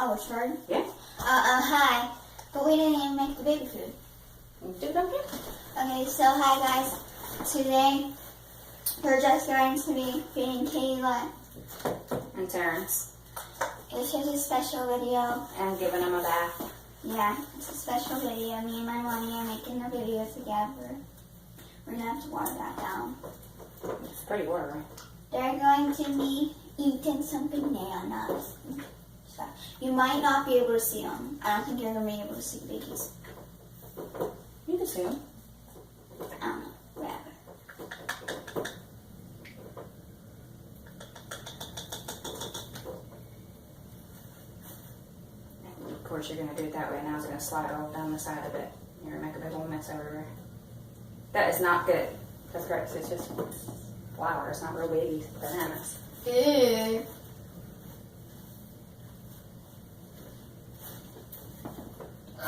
Oh, we're starting? Yeah. Hi. But we didn't even make the baby food. Do it again. Okay, so hi guys. Today, we're just going to be feeding Kayla. And Terrance. It's just a special video. And giving them a bath. Yeah, it's a special video. Me and my mommy are making a video together. We're going to have to water that down. It's pretty watery. They're going to be eating some bananas. So you might not be able to see them. I don't think you're going to be able to see the babies. You can see them. I don't know. Whatever. Of course, you're going to do it that way. Now it's going to slide all down the side of it. You're going to make a big old mess everywhere. That is not good. That's correct. It's just flour. It's not real baby bananas. Ew.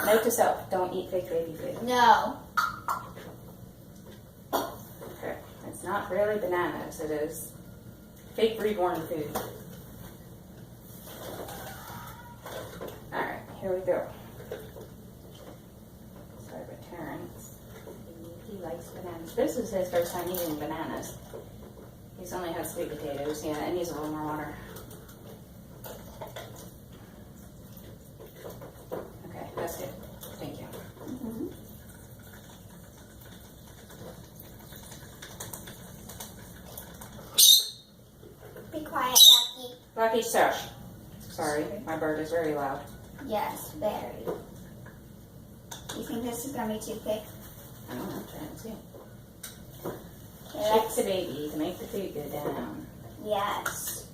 Note to self, don't eat fake baby food. No. Okay. It's not really bananas. It is fake reborn food. Alright, here we go. Sorry about Terrance. He likes bananas. This is his first time eating bananas. He's only had sweet potatoes. Yeah, it needs a little more water. Okay, that's good. Thank you. Mm-hmm. Be quiet, Lucky. Lucky shush. Sorry, my bird is very loud. Yes, very. You think this is going to be too thick? I don't know, try and see. Okay, Shake the baby to make the food go down. yes.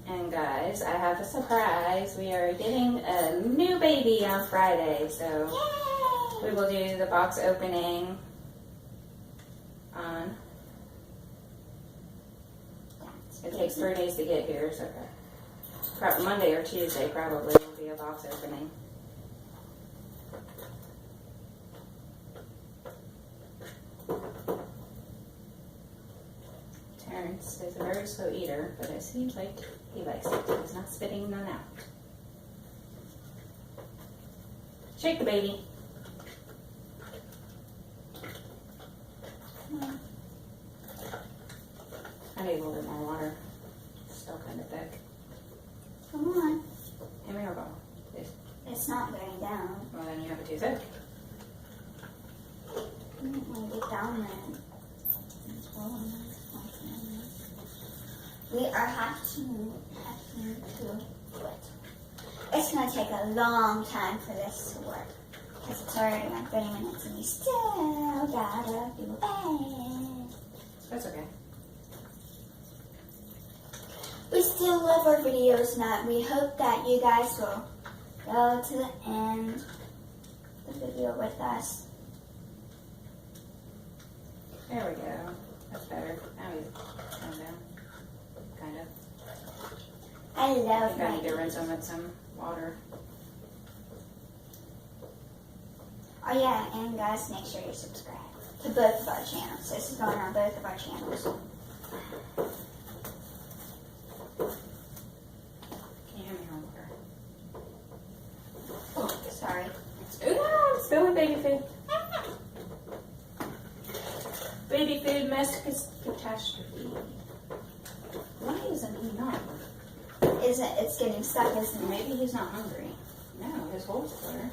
And guys, I have a surprise. We are getting a new baby on Friday, so Yay! we will do the box opening on. It takes 3 days to get here, so probably Monday or Tuesday probably will be a box opening. Terrance is a very slow eater, but it seems like he likes it. He's not spitting none out. Shake the baby. I need a little bit more water. It's still kind of thick. Come on. Give me your bottle, please. It's not going down. Well, then you have it too thick. I don't want to get down there. We are having to do it. It's going to take a long time for this to work. Because it's already like 30 minutes and we still gotta do it. That's okay. We still love our videos and we hope that you guys will go to the end of the video with us. There we go. That's better. Now he's calm down. Kind of. I I love think I my need to rinse him with some water. Oh yeah, and guys, make sure you subscribe to both of our channels. This is going on both of our channels. Can you hand me her water? Oh, sorry. Ooh, spilling baby food. Baby food mess catastrophe. Why isn't he not? It's getting stuck, isn't it? Maybe he's not hungry. No, his hole's clear.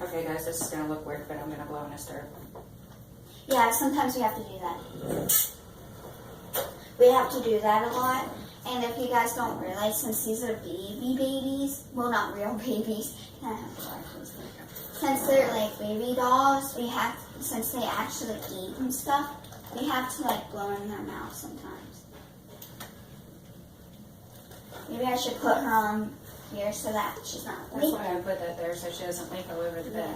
Okay, guys, this is gonna look weird, but I'm gonna blow in a stir. Yeah, sometimes we have to do that. We have to do that a lot. And if you guys don't realize, since these are babies, well, not real babies, since they're like baby dolls, since they actually eat and stuff, we have to like blow in their mouth sometimes. Maybe I should put her on here so that she's not That's why I put that there so she doesn't leak all over the bed.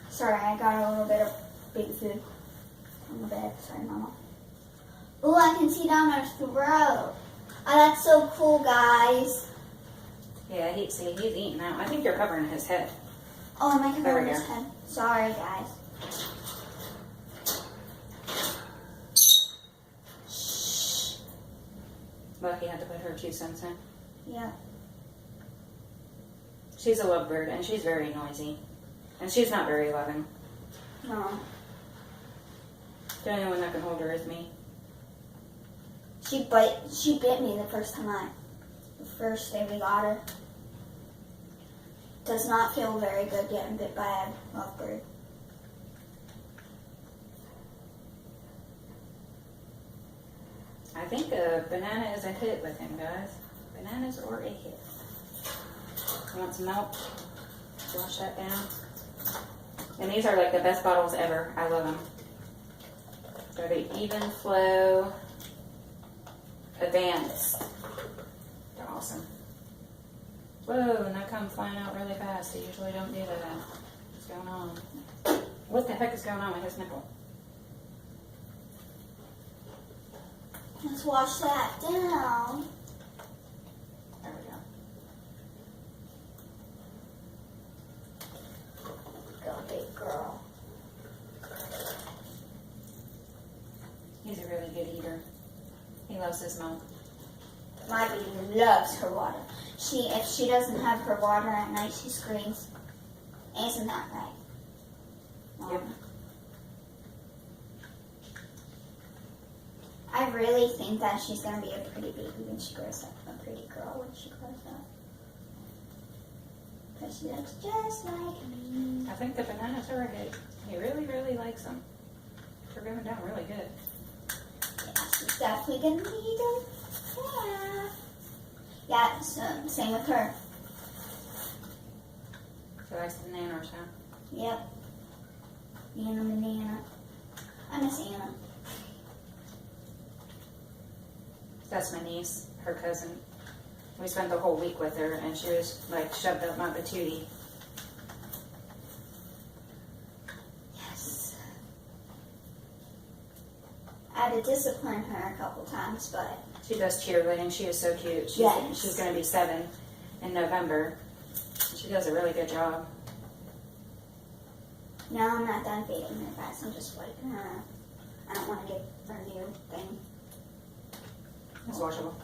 Sorry, I got a little bit of baby food on the bed. Sorry, Mama. Ooh, I can see down her throat. Oh, that's so cool, guys. Yeah, he's eating now. I think you're covering his head. Oh, am I There covering we his go. head? Sorry, guys. Lucky had to put her 2 cents in. Yeah. She's a lovebird, and she's very noisy. And she's not very loving. No. The only one that can hold her is me. She bit me the first day we got her. Does not feel very good getting bit by a lovebird. I think a banana is a hit with him, guys. Bananas or a hit. You want some milk? Wash that down. And these are like the best bottles ever. I love them. They're the Even Flow Advanced. They're awesome. Whoa, and that comes flying out really fast. They usually don't do that. What's going on? What the heck is going on with his nipple? Let's wash that down. There we go. Go, big girl. He's a really good eater. He loves his milk. My baby loves her water. If she doesn't have her water at night, she screams. Isn't that right? Mom? Yep. I really think that she's going to be a pretty baby when she grows up. A pretty girl when she grows up. Because she looks just like me. I think the bananas are a hit. He really, really likes them. They're going down really good. Yeah, she's definitely going to need them. Yeah. Yeah, so, same with her. She likes the bananas, huh? Yep. Anna banana. I miss Anna. That's my niece, her cousin. We spent the whole week with her, and she was like shoved up my patootie. Yes. I had to discipline her a couple times, but She does cheerleading. She is so cute. Yes. She's going to be 7 in November. She does a really good job. now I'm not done feeding her, guys. I'm just wiping her up. I don't want to get her new thing. It's washable.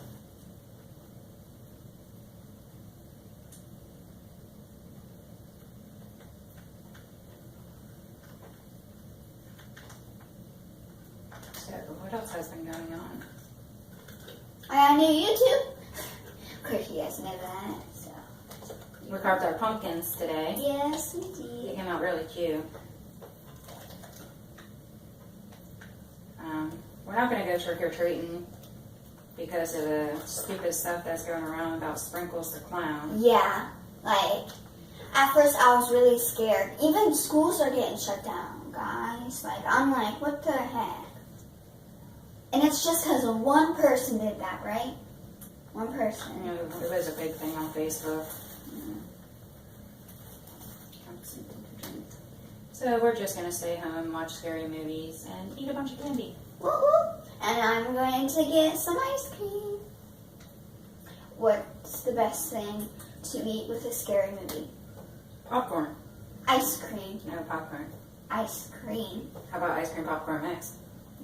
So, what else has been going on? I got a new YouTube. Of course, you guys know that. So We carved our pumpkins today. yes, we They did. came out really cute. We're not going to go trick-or-treating because of the stupid stuff that's going around about sprinkles the clown. Yeah, like at first I was really scared. Even schools are getting shut down, guys. Like I'm like, what the heck? And it's just because of one person did that, right? One person. You know, it was a big thing on Facebook. So we're just going to stay home, watch scary movies, and eat a bunch of candy. Woo-hoo. And I'm going to get some ice cream. What's the best thing to eat with a scary movie? Popcorn. Ice cream. No popcorn. Ice cream. How about ice cream popcorn mix?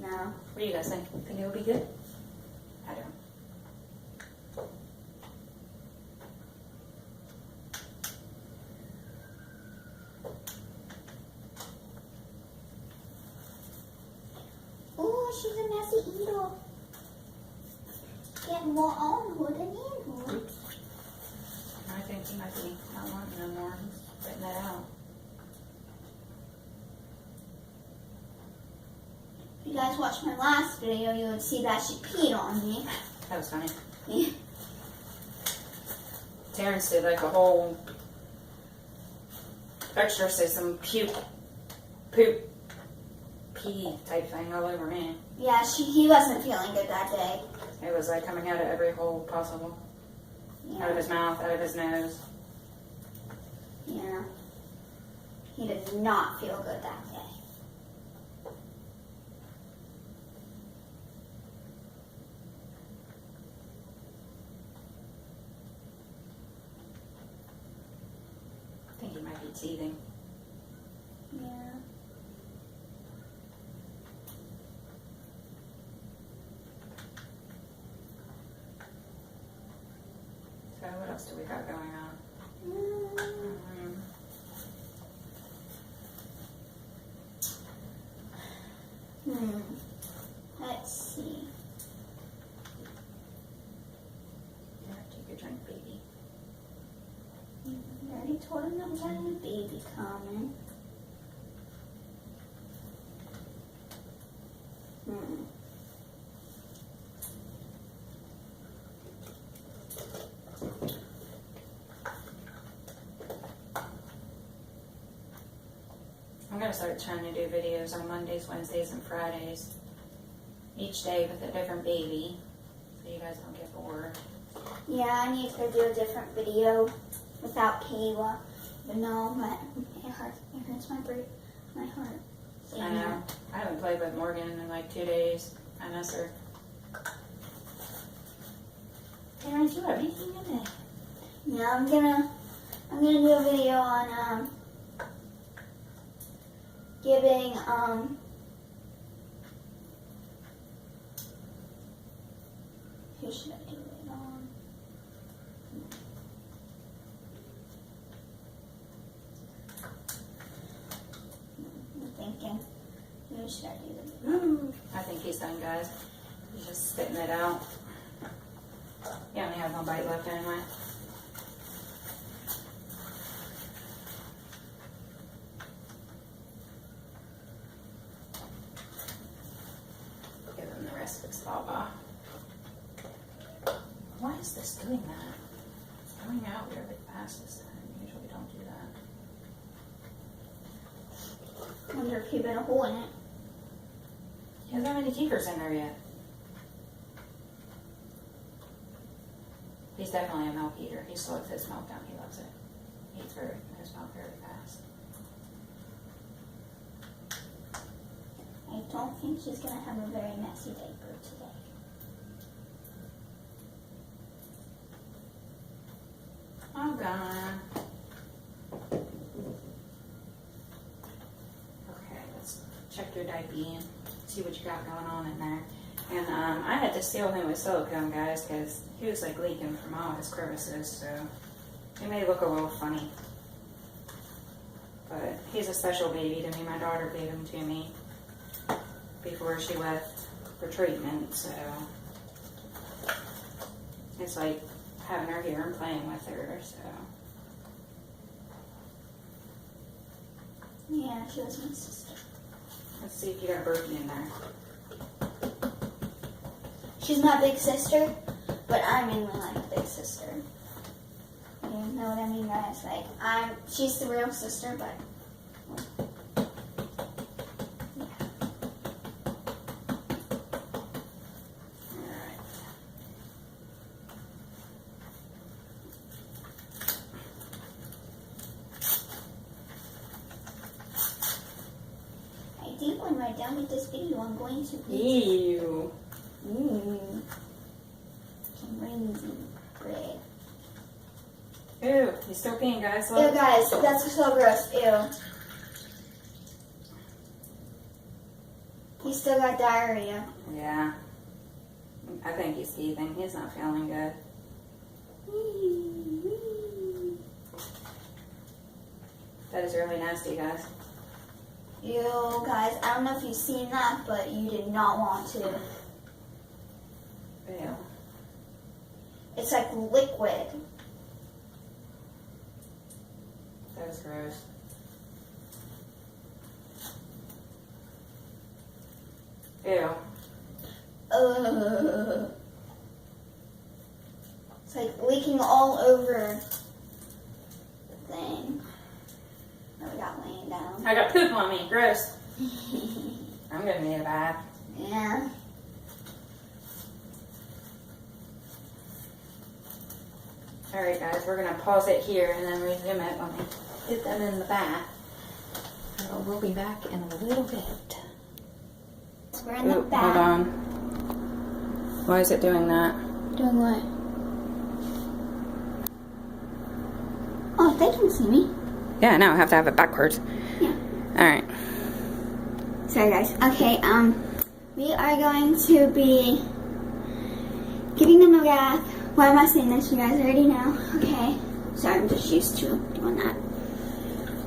No. What do you guys think? Think it would be good? I don't. Ooh, she's a messy eater. Getting more on her than in her. Oops. I think he might be not wanting no more. He's spitting that out. If you guys watched my last video, you would see that she peed on me. That was funny. Yeah. Terrance did like a whole exorcism poop pee type thing all over me. Yeah, he wasn't feeling good that day. It was like coming out of every hole possible. Out of Yeah. his mouth, out of his nose. Yeah. He did not feel good that day. I think he might be teething. Yeah. else do we got going on? Let's see. Yeah, take a drink, baby. I already told him that we got a new baby coming. I'm gonna start trying to do videos on Mondays, Wednesdays, and Fridays. Each day with a different baby, so you guys don't get bored. Yeah, I need to do a different video without Kayla. But no, it hurts my heart. I know. I haven't played with Morgan in like 2 days. I miss her. Terrance, you have anything in there? Yeah, I'm gonna do a video on giving who should I do it on? I'm thinking who should I do it on? I think he's done, guys. He's just spitting it out. He only has one bite left anyway. Give him the rest of his baba. Why is this doing that? It's going out really fast this time. Usually don't do that. I wonder if he been a hole in it. He hasn't have any keepers in there yet. He's definitely a milk eater. He slows his milk down. He loves it. He eats his milk very fast. I don't think she's gonna have a very messy diaper today. Oh, God. Okay, let's check your diaper and see what you got going on in there. And I had to seal him with silicone, guys, because he was like leaking from all his crevices, so he may look a little funny. But he's a special baby to me. My daughter gave him to me before she left for treatment, so it's like having her here and playing with her, so. Yeah, she was my sister. Let's see if you got a burpee in there. She's my big sister, but I mainly like a big sister. You know what I mean, guys? Like, she's the real sister, but yeah. Alright. I think when we're done with this video, I'm going to eat Ew. some raisin bread. Ew, he's still peeing, guys. Ew, Look. guys, that's so gross. Ew. He's still got diarrhea. Yeah. I think he's teething. He's not feeling good. That is really nasty, guys. Ew, guys, I don't know if you've seen that, but you did not want to. Ew. It's like liquid. That was gross. Ew. It's like leaking all over the thing that we got laying down. I got poop on me. Gross. I'm gonna need a bath. Yeah. Alright, guys, we're gonna pause it here and then resume it when we get them in the bath. So we'll be back in a little bit. We're in the bath. Hold on. Why is it doing that? Doing what? Oh, they can see me. Yeah, no, I have to have it backwards. Yeah. Alright. Sorry, guys. Okay, we are going to be giving them a bath, Why am I saying this? You guys already know. Okay. Sorry, I'm just used to doing that.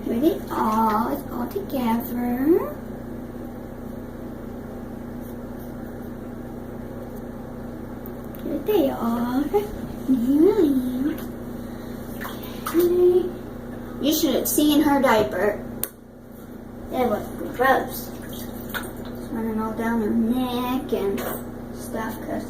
Here they are. It's all together. Here they are. Really? Okay. You should have seen her diaper. It was gross. It's running all down her neck and stuff because